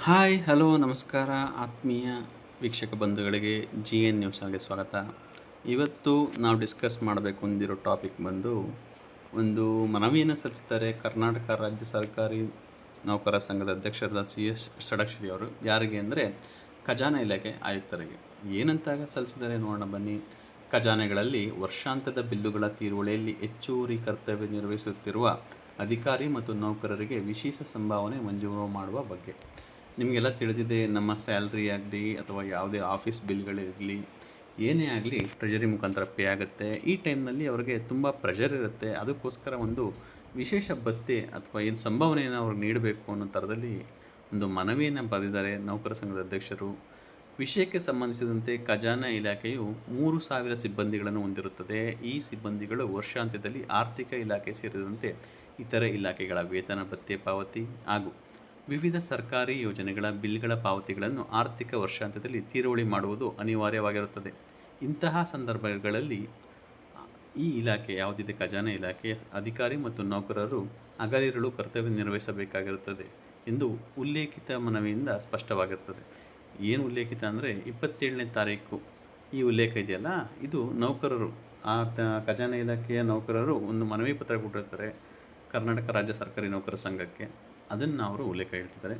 Hi hello ನಮಸ್ಕಾರ ಆತ್ಮೀಯ ವೀಕ್ಷಕ ಬಂಧುಗಳಿಗೆ ಜಿ ಎನ್ ನ್ಯೂಸ್ಗೆ ಸ್ವಾಗತ. ಇವತ್ತು ನಾವು ಡಿಸ್ಕಸ್ ಮಾಡಬೇಕು ಅಂದಿರೋ ಟಾಪಿಕ್ ಬಂದು ಒಂದು ಮನವಿಯನ್ನು ಸಲ್ಲಿಸಿದ್ದಾರೆ ಕರ್ನಾಟಕ ರಾಜ್ಯ ಸರ್ಕಾರಿ ನೌಕರ ಸಂಘದ ಅಧ್ಯಕ್ಷರಾದ ಸಿ ಎಸ್ ಷಡಕ್ಷರಿ ಅವರು. ಯಾರಿಗೆ ಅಂದರೆ ಖಜಾನೆ ಇಲಾಖೆ ಆಯುಕ್ತರಿಗೆ. ಏನಂತಾಗ ಸಲ್ಲಿಸಿದ್ದಾರೆ ನೋಡೋಣ ಬನ್ನಿ. ಖಜಾನೆಗಳಲ್ಲಿ ವರ್ಷಾಂತ್ಯದ ಬಿಲ್ಲುಗಳ ತೀರುವಳಿಯಲ್ಲಿ ಹೆಚ್ಚುವರಿ ಕರ್ತವ್ಯ ನಿರ್ವಹಿಸುತ್ತಿರುವ ಅಧಿಕಾರಿ ಮತ್ತು ನೌಕರರಿಗೆ ವಿಶೇಷ ಸಂಭಾವನೆ ಮಂಜೂರು ಮಾಡುವ ಬಗ್ಗೆ. ನಿಮಗೆಲ್ಲ ತಿಳಿದಿದೆ, ನಮ್ಮ ಸ್ಯಾಲ್ರಿ ಆಗಲಿ ಅಥವಾ ಯಾವುದೇ ಆಫೀಸ್ ಬಿಲ್ಗಳಿರಲಿ ಏನೇ ಆಗಲಿ ಟ್ರೆಜರಿ ಮುಖಾಂತರ ಪೇ ಆಗುತ್ತೆ. ಈ ಟೈಮ್ನಲ್ಲಿ ಅವ್ರಿಗೆ ತುಂಬ ಪ್ರೆಷರ್ ಇರುತ್ತೆ. ಅದಕ್ಕೋಸ್ಕರ ಒಂದು ವಿಶೇಷ ಭತ್ಯೆ ಅಥವಾ ಏನು ಸಂಭಾವನೆಯನ್ನು ಅವ್ರಿಗೆ ನೀಡಬೇಕು ಅನ್ನೋ ಥರದಲ್ಲಿ ಒಂದು ಮನವಿಯನ್ನು ಬರೆದಿದ್ದಾರೆ ನೌಕರ ಸಂಘದ ಅಧ್ಯಕ್ಷರು. ವಿಷಯಕ್ಕೆ ಸಂಬಂಧಿಸಿದಂತೆ ಖಜಾನೆ ಇಲಾಖೆಯು 3,000 ಸಿಬ್ಬಂದಿಗಳನ್ನು ಹೊಂದಿರುತ್ತದೆ. ಈ ಸಿಬ್ಬಂದಿಗಳು ವರ್ಷಾಂತ್ಯದಲ್ಲಿ ಆರ್ಥಿಕ ಇಲಾಖೆ ಸೇರಿದಂತೆ ಇತರ ಇಲಾಖೆಗಳ ವೇತನ ಭತ್ಯೆ ಪಾವತಿ ಹಾಗೂ ವಿವಿಧ ಸರ್ಕಾರಿ ಯೋಜನೆಗಳ ಬಿಲ್ಗಳ ಪಾವತಿಗಳನ್ನು ಆರ್ಥಿಕ ವರ್ಷಾಂತ್ಯದಲ್ಲಿ ತೀರುವಳಿ ಮಾಡುವುದು ಅನಿವಾರ್ಯವಾಗಿರುತ್ತದೆ. ಇಂತಹ ಸಂದರ್ಭಗಳಲ್ಲಿ ಈ ಇಲಾಖೆ ಯಾವುದಿದೆ ಖಜಾನೆ ಇಲಾಖೆಯ ಅಧಿಕಾರಿ ಮತ್ತು ನೌಕರರು ಹಗಲಿರುಳು ಕರ್ತವ್ಯ ನಿರ್ವಹಿಸಬೇಕಾಗಿರುತ್ತದೆ ಎಂದು ಉಲ್ಲೇಖಿತ ಮನವಿಯಿಂದ ಸ್ಪಷ್ಟವಾಗಿರುತ್ತದೆ. ಏನು ಉಲ್ಲೇಖಿತ ಅಂದರೆ 27ನೇ ತಾರೀಕು ಈ ಉಲ್ಲೇಖ ಇದೆಯಲ್ಲ, ಇದು ನೌಕರರು ಖಜಾನೆ ಇಲಾಖೆಯ ನೌಕರರು ಒಂದು ಮನವಿ ಪತ್ರ ಕೊಟ್ಟಿರ್ತಾರೆ ಕರ್ನಾಟಕ ರಾಜ್ಯ ಸರ್ಕಾರಿ ನೌಕರ ಸಂಘಕ್ಕೆ. ಅದನ್ನು ಅವರು ಉಲ್ಲೇಖ ಹೇಳ್ತಿದ್ದಾರೆ.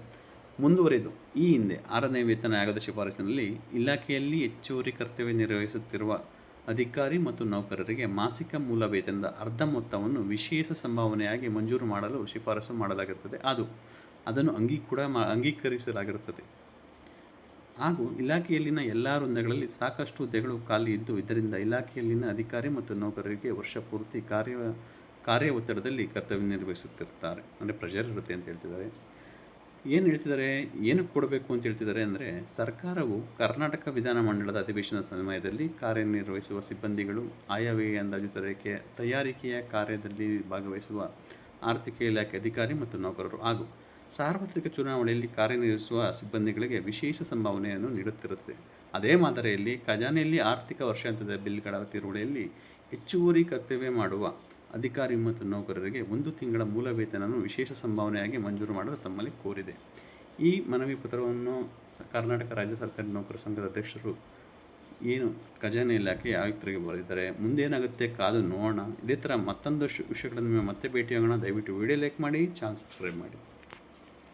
ಮುಂದುವರಿದು, ಈ ಹಿಂದೆ 6ನೇ ವೇತನ ಆಯೋಗದ ಶಿಫಾರಸಿನಲ್ಲಿ ಇಲಾಖೆಯಲ್ಲಿ ಹೆಚ್ಚುವರಿ ಕರ್ತವ್ಯ ನಿರ್ವಹಿಸುತ್ತಿರುವ ಅಧಿಕಾರಿ ಮತ್ತು ನೌಕರರಿಗೆ ಮಾಸಿಕ ಮೂಲ ವೇತನದ ಅರ್ಧ ಮೊತ್ತವನ್ನು ವಿಶೇಷ ಸಂಭಾವನೆಯಾಗಿ ಮಂಜೂರು ಮಾಡಲು ಶಿಫಾರಸು ಮಾಡಲಾಗಿರುತ್ತದೆ. ಅದನ್ನು ಅಂಗೀಕರಿಸಲಾಗಿರುತ್ತದೆ. ಹಾಗೂ ಇಲಾಖೆಯಲ್ಲಿನ ಎಲ್ಲ ವೃಂದಗಳಲ್ಲಿ ಸಾಕಷ್ಟು ಹುದ್ದೆಗಳು ಖಾಲಿ ಇದ್ದು, ಇದರಿಂದ ಇಲಾಖೆಯಲ್ಲಿನ ಅಧಿಕಾರಿ ಮತ್ತು ನೌಕರರಿಗೆ ವರ್ಷ ಪೂರ್ತಿ ಕಾರ್ಯ ಒತ್ತಡದಲ್ಲಿ ಕರ್ತವ್ಯ ನಿರ್ವಹಿಸುತ್ತಿರ್ತಾರೆ. ಅಂದರೆ ಪ್ರೆಷರ್ ಇರುತ್ತೆ ಅಂತ ಹೇಳ್ತಿದ್ದಾರೆ. ಏನು ಹೇಳ್ತಿದ್ದಾರೆ, ಏನಕ್ಕೆ ಕೊಡಬೇಕು ಅಂತ ಹೇಳ್ತಿದ್ದಾರೆ ಅಂದರೆ, ಸರ್ಕಾರವು ಕರ್ನಾಟಕ ವಿಧಾನಮಂಡಲದ ಅಧಿವೇಶನದ ಸಮಯದಲ್ಲಿ ಕಾರ್ಯನಿರ್ವಹಿಸುವ ಸಿಬ್ಬಂದಿಗಳು, ಆಯವ್ಯಯ ಅಂದಾಜು ತಯಾರಿಕೆಯ ಕಾರ್ಯದಲ್ಲಿ ಭಾಗವಹಿಸುವ ಆರ್ಥಿಕ ಇಲಾಖೆ ಅಧಿಕಾರಿ ಮತ್ತು ನೌಕರರು ಹಾಗೂ ಸಾರ್ವತ್ರಿಕ ಚುನಾವಣೆಯಲ್ಲಿ ಕಾರ್ಯನಿರ್ವಹಿಸುವ ಸಿಬ್ಬಂದಿಗಳಿಗೆ ವಿಶೇಷ ಸಂಭಾವನೆಯನ್ನು ನೀಡುತ್ತಿರುತ್ತದೆ. ಅದೇ ಮಾದರಿಯಲ್ಲಿ ಖಜಾನೆಯಲ್ಲಿ ಆರ್ಥಿಕ ವರ್ಷಾಂತ್ಯದ ಬಿಲ್ಗಳ ತೀರುವಳಿಯಲ್ಲಿ ಹೆಚ್ಚುವರಿ ಕರ್ತವ್ಯ ಮಾಡುವ ಅಧಿಕಾರಿ ಮತ್ತು ನೌಕರರಿಗೆ 1 ತಿಂಗಳ ಮೂಲ ವೇತನವನ್ನು ವಿಶೇಷ ಸಂಭಾವನೆಯಾಗಿ ಮಂಜೂರು ಮಾಡಲು ತಮ್ಮಲ್ಲಿ ಕೋರಿದೆ. ಈ ಮನವಿ ಪತ್ರವನ್ನು ಕರ್ನಾಟಕ ರಾಜ್ಯ ಸರ್ಕಾರಿ ನೌಕರ ಸಂಘದ ಅಧ್ಯಕ್ಷರು ಏನು ಖಜಾನೆ ಇಲಾಖೆ ಆಯುಕ್ತರಿಗೆ ಬರೆದಿದ್ದಾರೆ. ಮುಂದೇನಾಗುತ್ತೆ ಕಾದು ನೋಡೋಣ. ಇದೇ ಥರ ಮತ್ತೊಂದು ವಿಷಯಗಳನ್ನು ಮತ್ತೆ ಭೇಟಿಯಾಗೋಣ. ದಯವಿಟ್ಟು ವಿಡಿಯೋ ಲೈಕ್ ಮಾಡಿ, ಚಾನಲ್ ಸಬ್ಸ್ಕ್ರೈಬ್ ಮಾಡಿ.